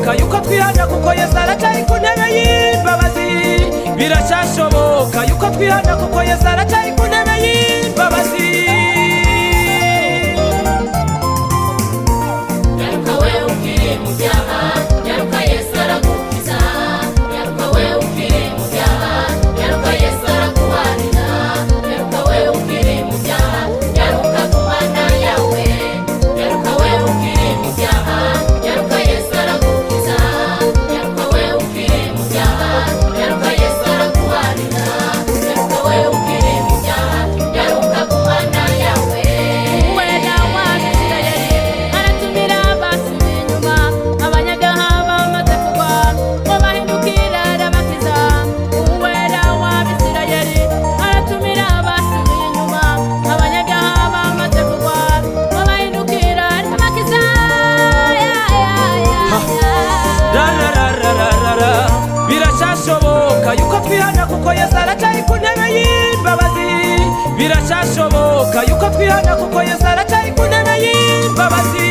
birashashoboka yuko twihana kuko Yesu aracyari ku ntebe y'imbabazi. Birashashoboka yuko twihana kuko Yesu aracyari ku ntebe y'imbabazi. Nyaruka wewe ukiri mu byaha, nyaruka Yesu aragukiza. Nyaruka wewe ukiri mu byaha, nyaruka Yesu arakubarira. Nyaruka wewe ukiri mu byaha, nyaruka ku Mana yawe. Nyaruka wewe ukiri mu byaha, nyaruka Yesu aragukiza. Nyaruka wewe ukiri mu byaha, nyaruka Yesu arakubarira. Nyaruka wewe ukiri mu byaha, nyaruka ku Mana yawe. Wenda wabisirayeli aratumira abasubiye inyuma, abanyagaha bamaze kugwa ngo bahindukire arabakiza. Uwera w'Abisirayeli aratumira abasubiye inyuma, abanyagaha bamaze kugwa ngo bahindukire arabakiza. Birashashoboka yuko twihana kuko Yesu aracyari ku ntebe y'imbabazi. Birashashoboka yuko twihana kuko Yesu aracyari ku ntebe y'imbabazi.